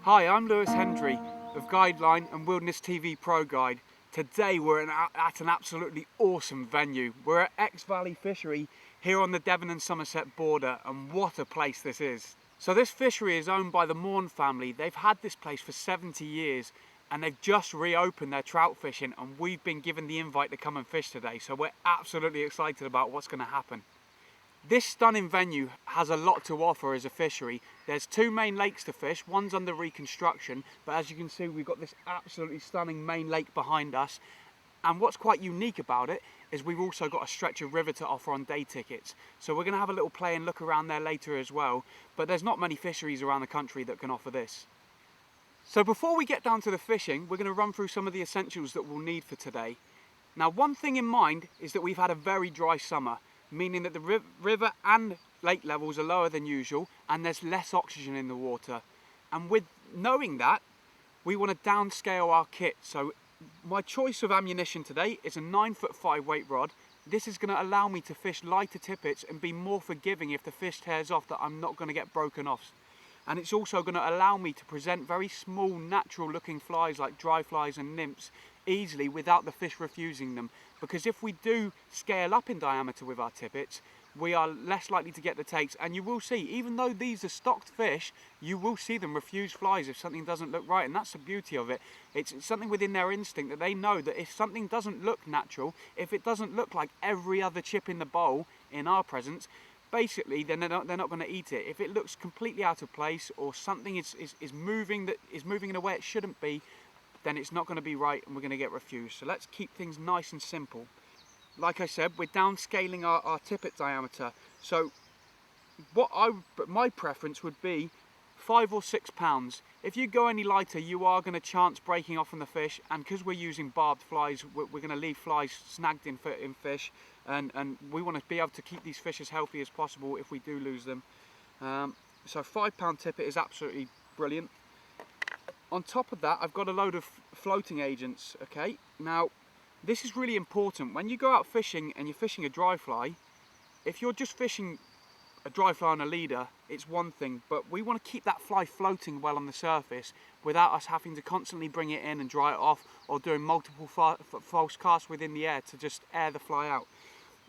Hi, I'm Hendrie of Guideline and WTV Pro Guide. Today we're at an absolutely awesome venue. We're at Exe Valley Fishery here on the Devon and Somerset border, and what a place this is. So this fishery is owned by the Morn family. They've had this place for 70 years and they've just reopened their trout fishing, and we've been given the invite to come and fish today, so we're absolutely excited about what's going to happen. This stunning venue has a lot to offer as a fishery. There's two main lakes to fish, one's under reconstruction, but as you can see we've got this absolutely stunning main lake behind us. And what's quite unique about it is we've also got a stretch of river to offer on day tickets. So we're going to have a little play and look around there later as well, but there's not many fisheries around the country that can offer this. So before we get down to the fishing, we're going to run through some of the essentials that we'll need for today. Now, one thing in mind is that we've had a very dry summer, meaning that the river and lake levels are lower than usual and there's less oxygen in the water. And with knowing that, we want to downscale our kit. So my choice of ammunition today is a 9'5" weight rod. This is going to allow me to fish lighter tippets and be more forgiving if the fish tears off, that I'm not going to get broken off. And it's also going to allow me to present very small, natural looking flies like dry flies and nymphs easily without the fish refusing them. Because if we do scale up in diameter with our tippets, we are less likely to get the takes. And you will see, even though these are stocked fish, you will see them refuse flies if something doesn't look right. And that's the beauty of it. It's something within their instinct that they know that if something doesn't look natural, if it doesn't look like every other chip in the bowl in our presence, basically then they're not going to eat it. If it looks completely out of place or something is moving in a way it shouldn't be, then it's not going to be right and we're going to get refused. So let's keep things nice and simple. Like I said, we're downscaling our tippet diameter. So my preference would be 5 or 6 pounds. If you go any lighter, you are going to chance breaking off on the fish, and because we're using barbed flies, we're going to leave flies snagged in fish, and we want to be able to keep these fish as healthy as possible if we do lose them. So 5 pound tippet is absolutely brilliant. On top of that, I've got a load of floating agents. Okay, now this is really important. When you go out fishing and you're fishing a dry fly, if you're just fishing a dry fly on a leader, it's one thing, but we want to keep that fly floating well on the surface without us having to constantly bring it in and dry it off, or doing multiple false casts within the air to just air the fly out.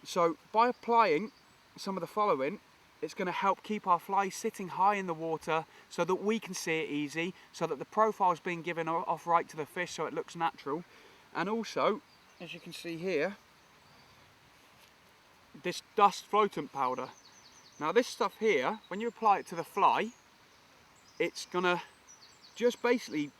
So by applying some of the following, it's going to help keep our fly sitting high in the water so that we can see it easy, so that the profile is being given off right to the fish so it looks natural. And also, as you can see here, this dust floatant powder. Now this stuff here, when you apply it to the fly, it's going to just basically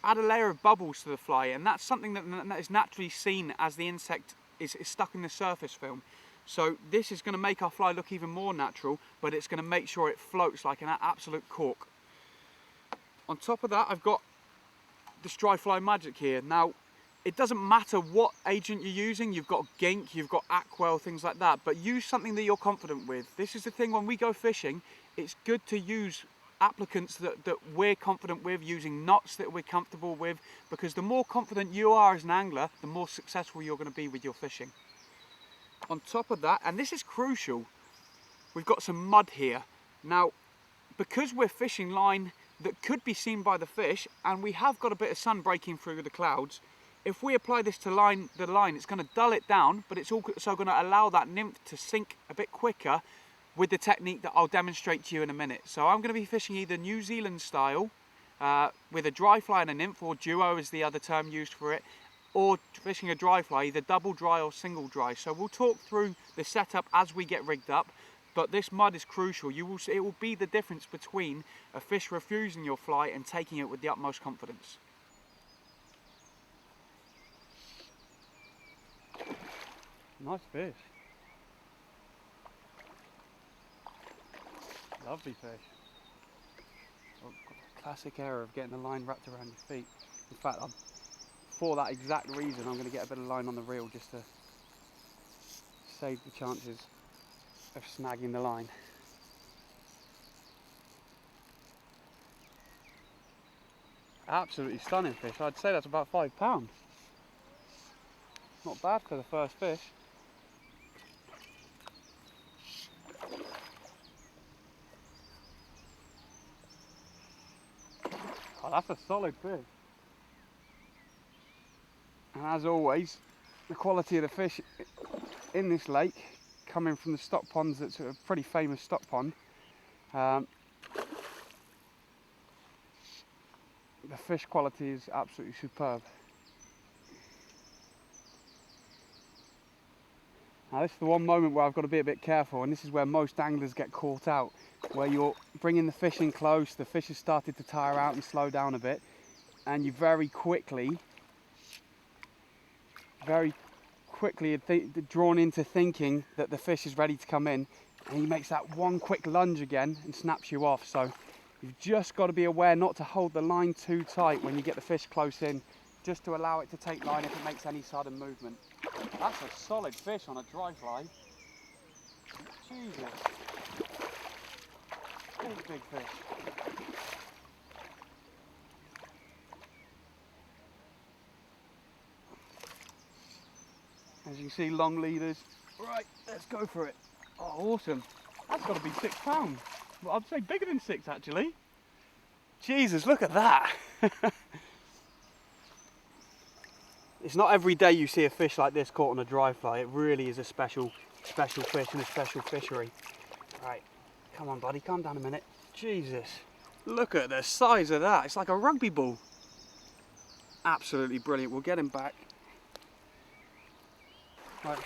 add a layer of bubbles to the fly, and that's something that is naturally seen as the insect is stuck in the surface film. So this is going to make our fly look even more natural, but it's going to make sure it floats like an absolute cork. On top of that, I've got this dry fly magic here. Now, it doesn't matter what agent you're using. You've got gink, you've got aquel, things like that, but use something that you're confident with. This is the thing, when we go fishing, it's good to use applicants that we're confident with, using knots that we're comfortable with, because the more confident you are as an angler, the more successful you're going to be with your fishing. On top of that, and this is crucial, we've got some mud here. Now, because we're fishing line that could be seen by the fish, and we have got a bit of sun breaking through the clouds, if we apply this to the line, it's going to dull it down, but it's also going to allow that nymph to sink a bit quicker with the technique that I'll demonstrate to you in a minute. So I'm going to be fishing either New Zealand style with a dry fly and a nymph, or duo is the other term used for it, or fishing a dry fly, either double dry or single dry. So we'll talk through the setup as we get rigged up, but this mud is crucial. You will see, it will be the difference between a fish refusing your fly and taking it with the utmost confidence. Nice fish. Lovely fish. Oh, classic error of getting the line wrapped around your feet. In fact, for that exact reason, I'm going to get a bit of line on the reel just to save the chances of snagging the line. Absolutely stunning fish. I'd say that's about 5 pounds. Not bad for the first fish. Oh, that's a solid fish. And as always, the quality of the fish in this lake, coming from the stock ponds, that's a pretty famous stock pond. The fish quality is absolutely superb. Now this is the one moment where I've got to be a bit careful, and this is where most anglers get caught out, where you're bringing the fish in close, the fish has started to tire out and slow down a bit, and you very quickly drawn into thinking that the fish is ready to come in, and he makes that one quick lunge again and snaps you off. So you've just got to be aware not to hold the line too tight when you get the fish close in, just to allow it to take line if it makes any sudden movement. That's a solid fish on a dry fly. Jesus. Big fish. As you can see, long leaders. Right, let's go for it. Oh, awesome. That's got to be 6 pounds. Well, I'd say bigger than 6 actually. Jesus, look at that. It's not every day you see a fish like this caught on a dry fly. It really is a special fish and a special fishery. Right, come on buddy, calm down a minute. Jesus, look at the size of that. It's like a rugby ball. Absolutely brilliant. We'll get him back. Right.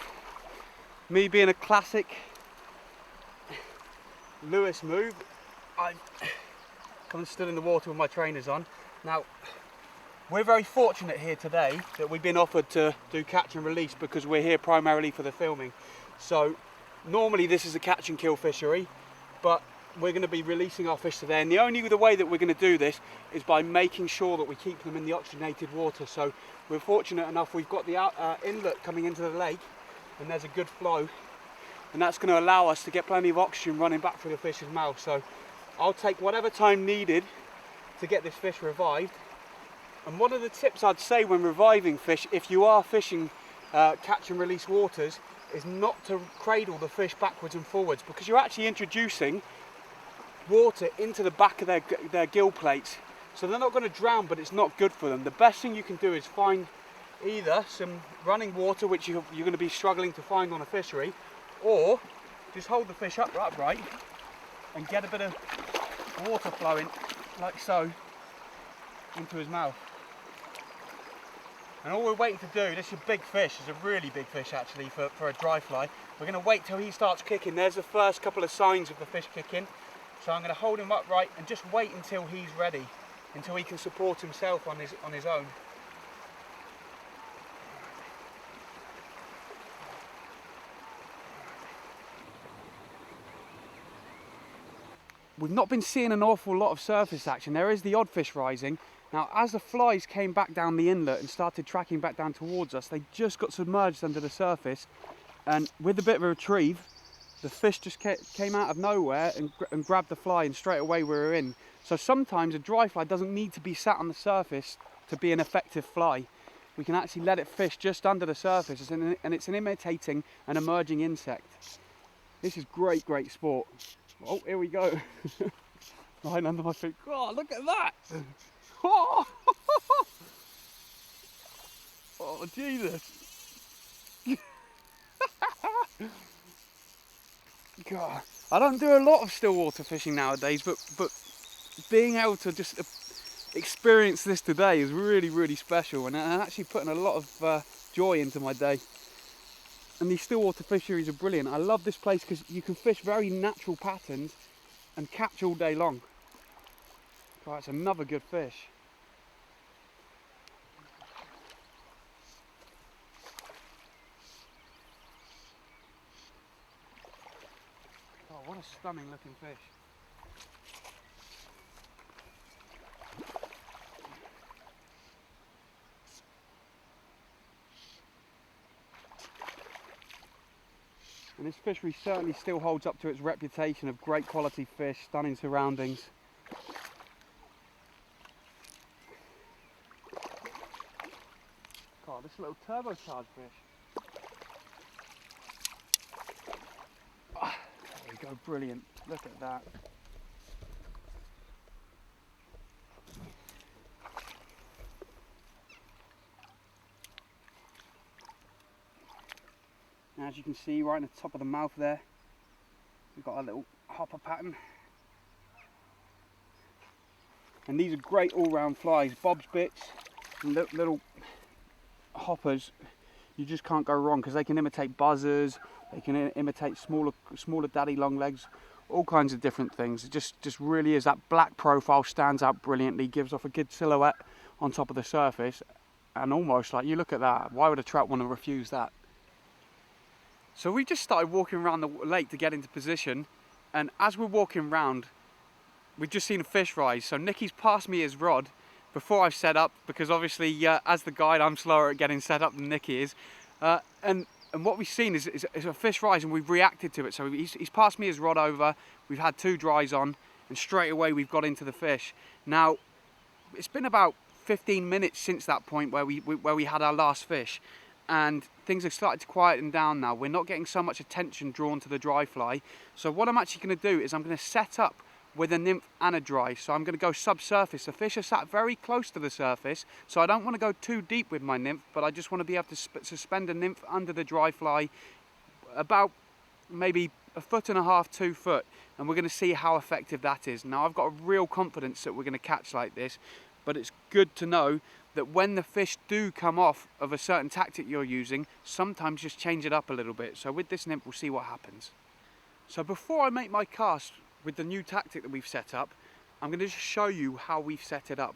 Me being a classic Lewis move, I've come and stood in the water with my trainers on. Now, we're very fortunate here today that we've been offered to do catch and release because we're here primarily for the filming. So normally this is a catch and kill fishery, but we're going to be releasing our fish today, and the way that we're going to do this is by making sure that we keep them in the oxygenated water. So we're fortunate enough, we've got the inlet coming into the lake and there's a good flow, and that's going to allow us to get plenty of oxygen running back through the fish's mouth. So I'll take whatever time needed to get this fish revived. And one of the tips I'd say when reviving fish, if you are fishing catch and release waters, is not to cradle the fish backwards and forwards, because you're actually introducing water into the back of their gill plates. So they're not going to drown, but it's not good for them. The best thing you can do is find either some running water, which you're going to be struggling to find on a fishery, or just hold the fish upright and get a bit of water flowing, like so, into his mouth. And all we're waiting to do, this is a big fish, it's a really big fish actually for a dry fly. We're going to wait till he starts kicking. There's the first couple of signs of the fish kicking. So I'm going to hold him upright and just wait until he's ready, until he can support himself on his own. We've not been seeing an awful lot of surface action. There is the odd fish rising. Now, as the flies came back down the inlet and started tracking back down towards us, they just got submerged under the surface, and with a bit of a retrieve, the fish just came out of nowhere and grabbed the fly, and straight away we were in. So sometimes a dry fly doesn't need to be sat on the surface to be an effective fly. We can actually let it fish just under the surface, and it's an imitating an emerging insect. This is great sport. Oh, here we go. Right under my feet. Oh, look at that. Oh, oh Jesus. God, I don't do a lot of still water fishing nowadays, but being able to just experience this today is really special, and actually putting a lot of joy into my day. And these still water fisheries are brilliant. I love this place because you can fish very natural patterns and catch all day long. God, it's another good fish. Oh, what a stunning looking fish. And this fishery certainly still holds up to its reputation of great quality fish, stunning surroundings. God, this little turbocharged fish. Oh, there we go, brilliant. Look at that. as you can see right in the top of the mouth there, we've got a little hopper pattern. And these are great all-round flies, bob's bits, and little hoppers. You just can't go wrong because they can imitate buzzers, they can imitate smaller daddy long legs, all kinds of different things. It just really is. That black profile stands out brilliantly, gives off a good silhouette on top of the surface, and almost like, you look at that, why would a trout want to refuse that? So we just started walking around the lake to get into position, and as we're walking around, we've just seen a fish rise. So Nicky's passed me his rod before I've set up, because obviously as the guide I'm slower at getting set up than Nicky is, and what we've seen is a fish rise, and we've reacted to it. So he's passed me his rod over, we've had 2 dries on, and straight away we've got into the fish. Now it's been about 15 minutes since that point where we had our last fish, and things have started to quieten down now. We're not getting so much attention drawn to the dry fly. So what I'm actually going to do is I'm going to set up with a nymph and a dry. So I'm going to go subsurface. The fish are sat very close to the surface, so I don't want to go too deep with my nymph, but I just want to be able to suspend a nymph under the dry fly about maybe 1.5 to 2 foot, and we're going to see how effective that is. Now I've got a real confidence that we're going to catch like this, but it's good to know that when the fish do come off of a certain tactic you're using, sometimes just change it up a little bit. So with this nymph, we'll see what happens. So before I make my cast with the new tactic that we've set up, I'm going to just show you how we've set it up.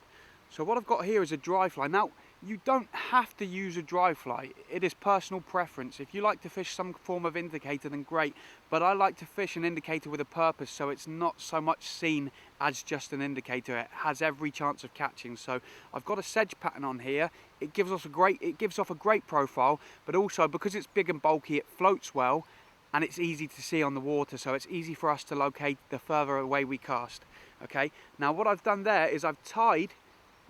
So what I've got here is a dry fly. Now, you don't have to use a dry fly. It is personal preference. If you like to fish some form of indicator, then great. But I like to fish an indicator with a purpose, so it's not so much seen as just an indicator. It has every chance of catching. So I've got a sedge pattern on here. It gives off a great profile, but also because it's big and bulky, it floats well, and it's easy to see on the water, so it's easy for us to locate the further away we cast. Okay. Now what I've done there is I've tied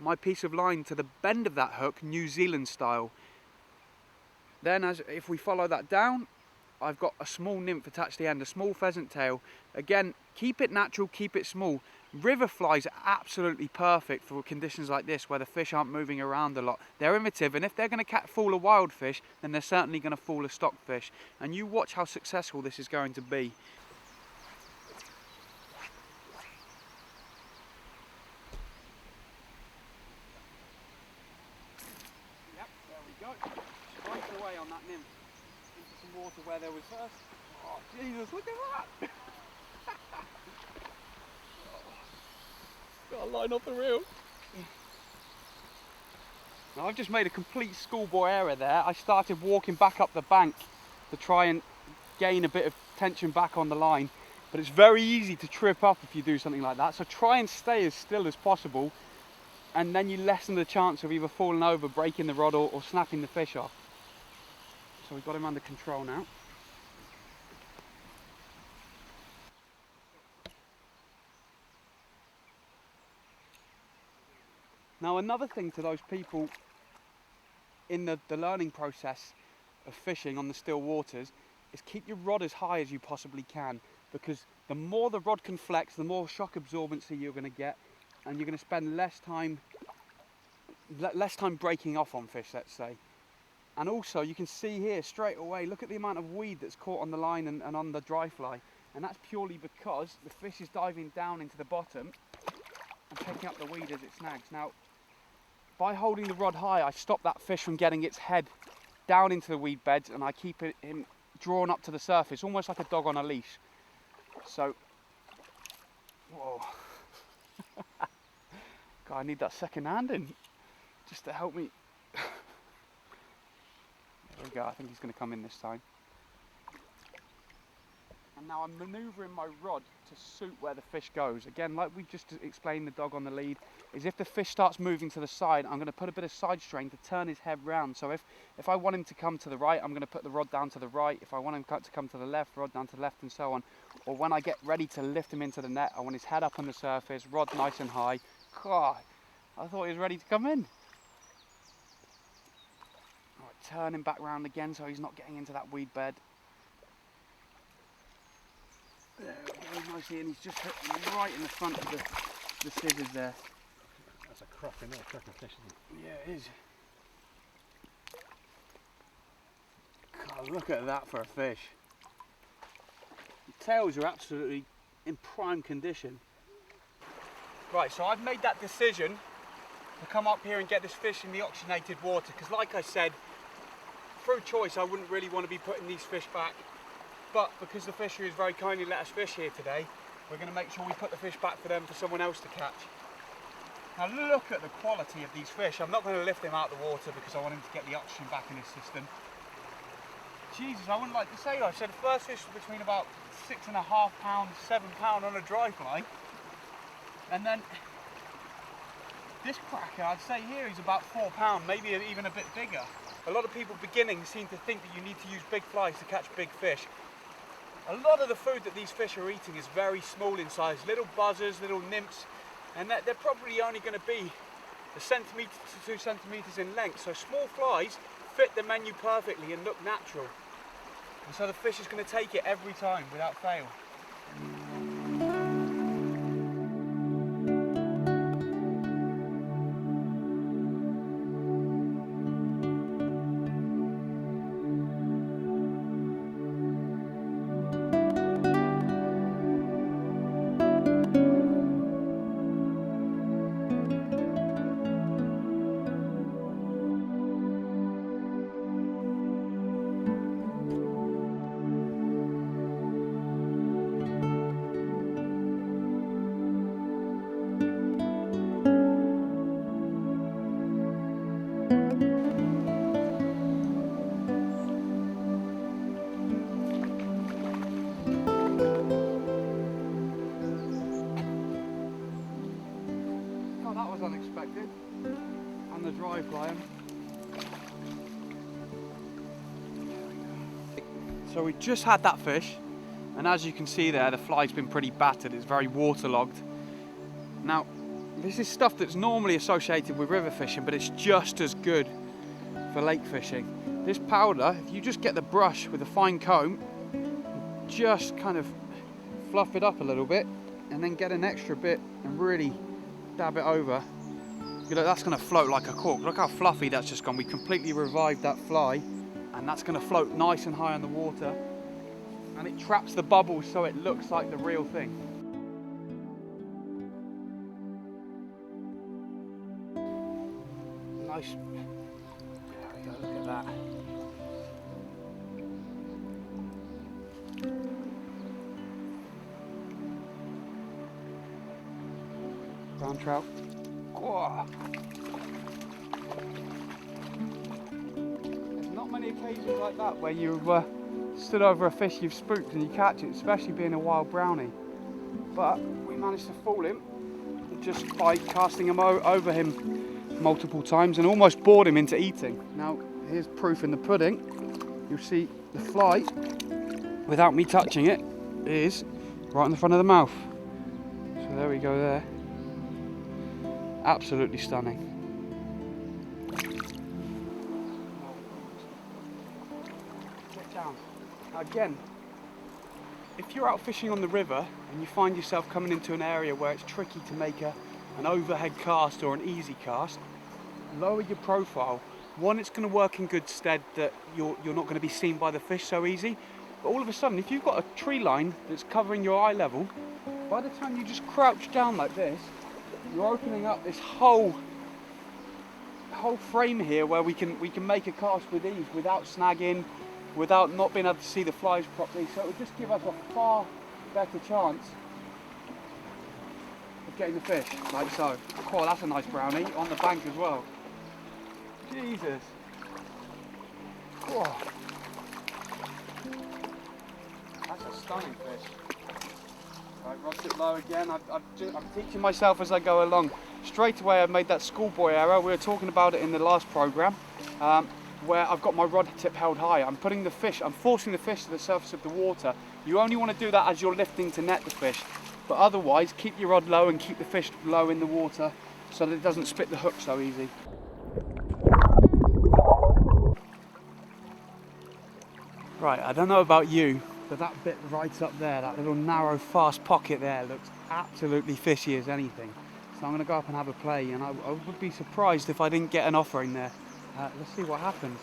my piece of line to the bend of that hook, New Zealand style. Then if we follow that down, I've got a small nymph attached to the end, a small pheasant tail. Again, keep it natural, keep it small. River flies are absolutely perfect for conditions like this where the fish aren't moving around a lot. They're imitative, and if they're going to fool a wild fish, then they're certainly going to fool a stockfish. And you watch how successful this is going to be. Straight away on that nymph into some water where there was first. Oh Jesus, look at that! Got a line off the reel. Now I've just made a complete schoolboy error there. I started walking back up the bank to try and gain a bit of tension back on the line, but it's very easy to trip up if you do something like that. So try and stay as still as possible, and then you lessen the chance of either falling over, breaking the rod, or snapping the fish off. So we've got him under control now. Now another thing to those people in the learning process of fishing on the still waters is keep your rod as high as you possibly can, because the more the rod can flex, the more shock absorbency you're going to get, and you're going to spend less time breaking off on fish, let's say. And also you can see here straight away, look at the amount of weed that's caught on the line and on the dry fly, and that's purely because the fish is diving down into the bottom and picking up the weed as it snags. Now by holding the rod high, I stop that fish from getting its head down into the weed beds, and I keep him drawn up to the surface, almost like a dog on a leash. So, whoa. God, I need that second hand in just to help me. There we go, I think he's going to come in this time. And now I'm manoeuvring my rod to suit where the fish goes. Again, like we just explained, the dog on the lead, is if the fish starts moving to the side, I'm going to put a bit of side strain to turn his head round. So if I want him to come to the right, I'm going to put the rod down to the right. If I want him to come to the left, rod down to the left, and so on. Or when I get ready to lift him into the net, I want his head up on the surface, rod nice and high. God, I thought he was ready to come in. All right, turn him back round again so he's not getting into that weed bed. There we go, nicely, and he's just hit right in the front of the scissors there. That's a crocker, not a crocker fish, isn't it? Yeah, it is. God, Oh, look at that for a fish. The tails are absolutely in prime condition. Right, so I've made that decision to come up here and get this fish in the oxygenated water, because like I said, through choice I wouldn't really want to be putting these fish back, but because the fishery has very kindly let us fish here today, we're going to make sure we put the fish back for them, for someone else to catch. Now look at the quality of these fish. I'm not going to lift him out of the water because I want him to get the oxygen back in his system. Jesus, I wouldn't like to say that. I said the first fish was between about 6.5 pounds, 7 pound on a dry fly. And then this cracker, I'd say here he's about 4 pound, maybe even a bit bigger. A lot of people beginning seem to think that you need to use big flies to catch big fish. A lot of the food that these fish are eating is very small in size, little buzzers, little nymphs, and they're probably only going to be a centimetre to 2 centimetres in length. So small flies fit the menu perfectly and look natural. And so the fish is going to take it every time without fail. Unexpected, and the dry fly. So we just had that fish, and as you can see there, the fly's been pretty battered. It's very waterlogged. Now, this is stuff that's normally associated with river fishing, but it's just as good for lake fishing. This powder, if you just get the brush with a fine comb, just kind of fluff it up a little bit, and then get an extra bit and really dab it over. You know, that's going to float like a cork. Look how fluffy that's just gone. We completely revived that fly, and that's going to float nice and high on the water, and it traps the bubbles so it looks like the real thing. Nice. There we go, look at that. Brown trout. Whoa. There's not many occasions like that where you've stood over a fish you've spooked and you catch it, especially being a wild brownie. But we managed to fool him just by casting him over him multiple times and almost bored him into eating. Now here's proof in the pudding. You'll see the fly, without me touching it, is right in the front of the mouth. So there we go there. Absolutely stunning. Get down. Now again, if you're out fishing on the river and you find yourself coming into an area where it's tricky to make an overhead cast or an easy cast, lower your profile. One, it's going to work in good stead that you're not going to be seen by the fish so easy, but all of a sudden if you've got a tree line that's covering your eye level, by the time you just crouch down like this, you're opening up this whole frame here where we can make a cast with ease without snagging, without not being able to see the flies properly. So it would just give us a far better chance of getting the fish, like so. Oh, that's a nice brownie on the bank as well. Jesus. Whoa. That's a stunning fish. Right, rod tip low again. I'm teaching myself as I go along. Straight away I've made that schoolboy error. We were talking about it in the last programme, where I've got my rod tip held high. I'm forcing the fish to the surface of the water. You only want to do that as you're lifting to net the fish, but otherwise keep your rod low and keep the fish low in the water so that it doesn't spit the hook so easy. Right, I don't know about you, but that bit right up there, that little narrow fast pocket there, looks absolutely fishy as anything. So I'm going to go up and have a play, and I would be surprised if I didn't get an offering there. Let's see what happens.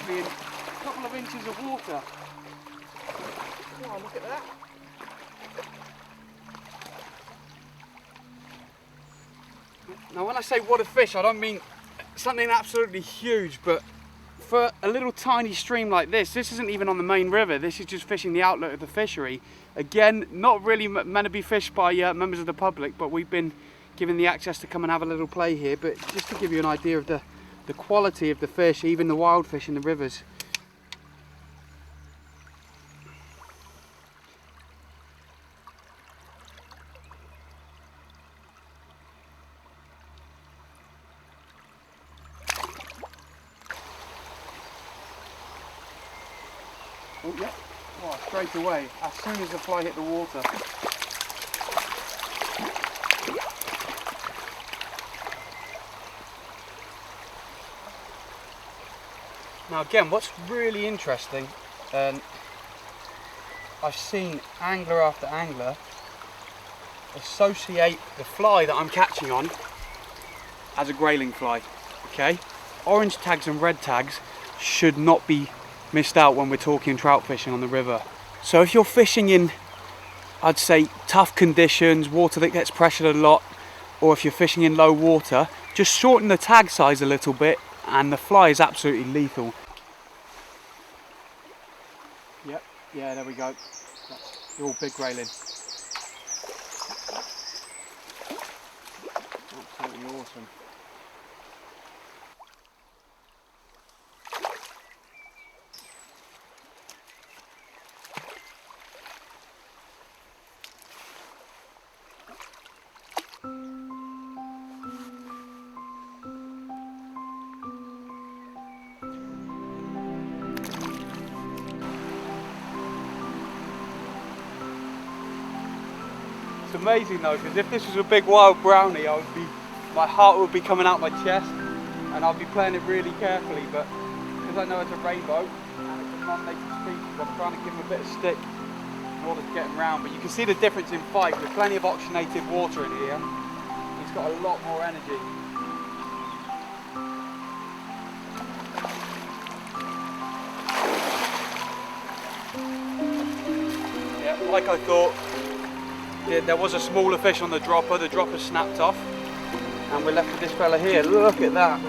literally in a couple of inches of water. Wow, look at that. Now when I say what a fish, I don't mean something absolutely huge, but for a little tiny stream like this isn't even on the main river, this is just fishing the outlet of the fishery. Again, not really meant to be fished by members of the public, but we've been given the access to come and have a little play here. But just to give you an idea of the quality of the fish, even the wild fish in the rivers. Oh yeah, oh, straight away, as soon as the fly hit the water. Now again, what's really interesting, and I've seen angler after angler associate the fly that I'm catching on as a grayling fly, okay? Orange tags and red tags should not be missed out when we're talking trout fishing on the river. So if you're fishing in, I'd say, tough conditions, water that gets pressured a lot, or if you're fishing in low water, just shorten the tag size a little bit and the fly is absolutely lethal. Yep, yeah, there we go. That's all big grayling. Absolutely awesome. It's amazing though, because if this was a big wild brownie, my heart would be coming out my chest and I'd be playing it really carefully, but because I know it's a rainbow and it's a non-native species, I'm trying to give him a bit of stick in order to get him round. But you can see the difference in fight. With plenty of oxygenated water in here, he's got a lot more energy. Yeah, like I thought. Yeah, there was a smaller fish on the dropper snapped off and we're left with this fella here. Look at that,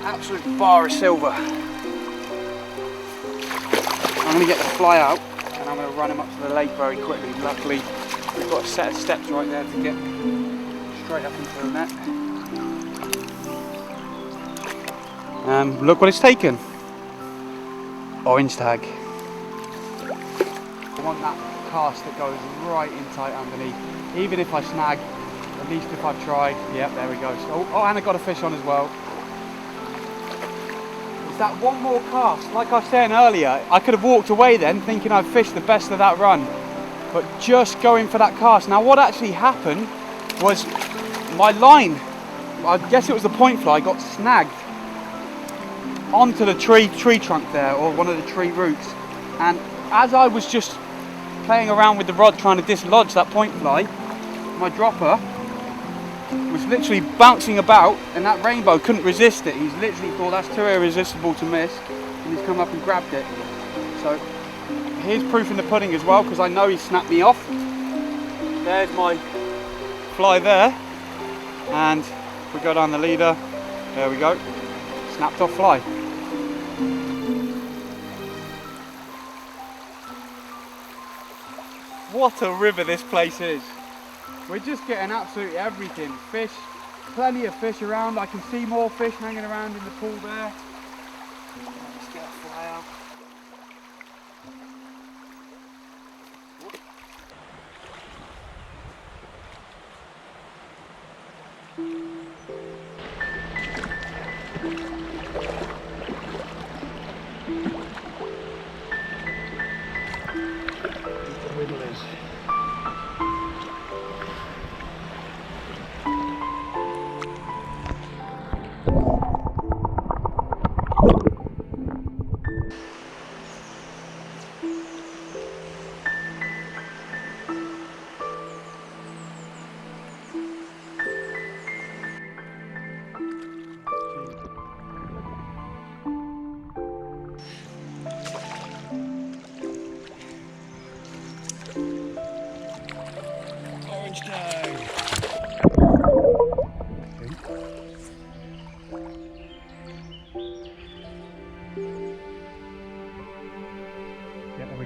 absolute bar of silver. I'm going to get the fly out and I'm going to run him up to the lake very quickly. Luckily we've got a set of steps right there to get straight up into the net. Look what it's taken, orange tag. I want that cast that goes right in tight underneath. Even if I snag, at least if I've tried. Yep, there we go. Oh, and I got a fish on as well. It's that one more cast. Like I was saying earlier, I could have walked away then thinking I'd fished the best of that run, but just going for that cast. Now what actually happened was my line, I guess it was the point fly, got snagged onto the tree trunk there, or one of the tree roots, and as I was just playing around with the rod trying to dislodge that point fly, my dropper was literally bouncing about and that rainbow couldn't resist it. He's literally thought that's too irresistible to miss and he's come up and grabbed it. So here's proof in the pudding as well, because I know he snapped me off. There's my fly there, and if we go down the leader, there we go, snapped off fly. What a river this place is. We're just getting absolutely everything. Fish, plenty of fish around. I can see more fish hanging around in the pool there. Let's get a fly out.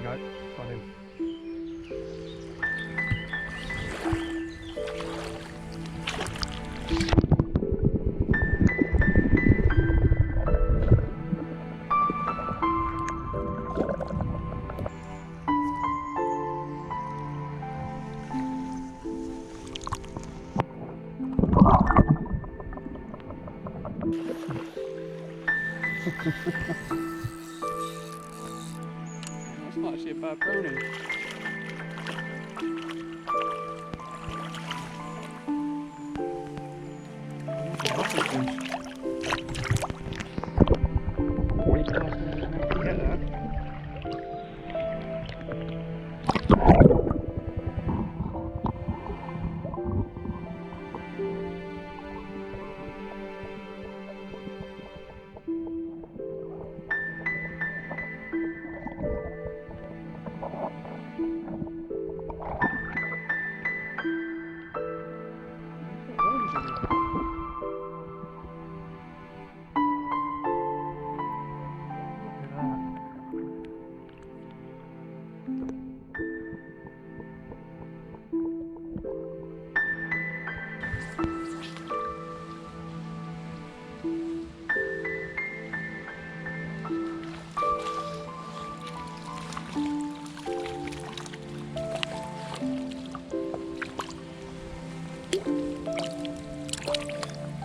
go. Got him. That's not actually a bad brownie. Get that.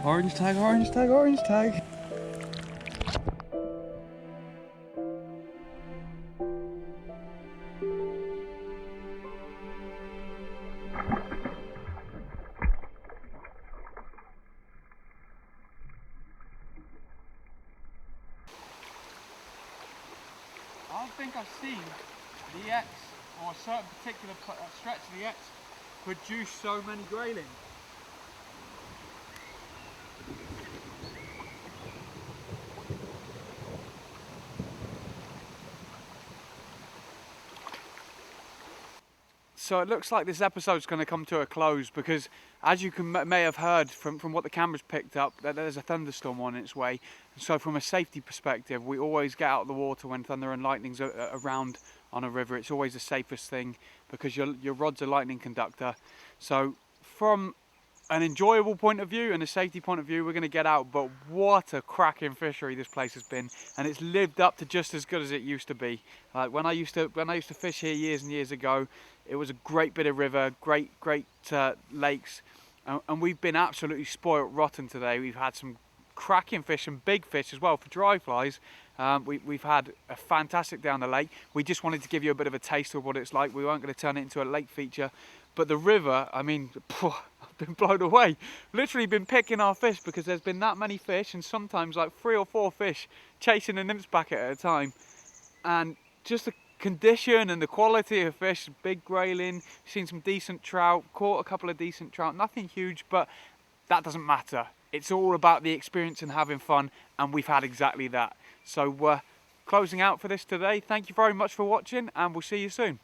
Orange tag, orange tag, orange tag. I don't think I've seen the Exe, or a certain particular stretch of the Exe, produce so many grayling. So it looks like this episode's going to come to a close because, as you may have heard from what the cameras picked up, that there's a thunderstorm on its way. And so from a safety perspective, we always get out of the water when thunder and lightning's around on a river. It's always the safest thing because your rod's a lightning conductor. So from an enjoyable point of view and a safety point of view, we're going to get out. But what a cracking fishery this place has been, and it's lived up to just as good as it used to be. When I used to fish here years and years ago, it was a great bit of river, great lakes, and we've been absolutely spoilt rotten today. We've had some cracking fish and big fish as well for dry flies. We've had a fantastic day on the lake. We just wanted to give you a bit of a taste of what it's like. We weren't going to turn it into a lake feature, but the river, I mean, I've been blown away. Literally been picking our fish because there's been that many fish, and sometimes like 3 or 4 fish chasing a nymph's packet at a time, and just the condition and the quality of fish. Big grayling, seen some decent trout, caught a couple of decent trout, nothing huge, but that doesn't matter. It's all about the experience and having fun, and we've had exactly that. So closing out for this today, thank you very much for watching, and we'll see you soon.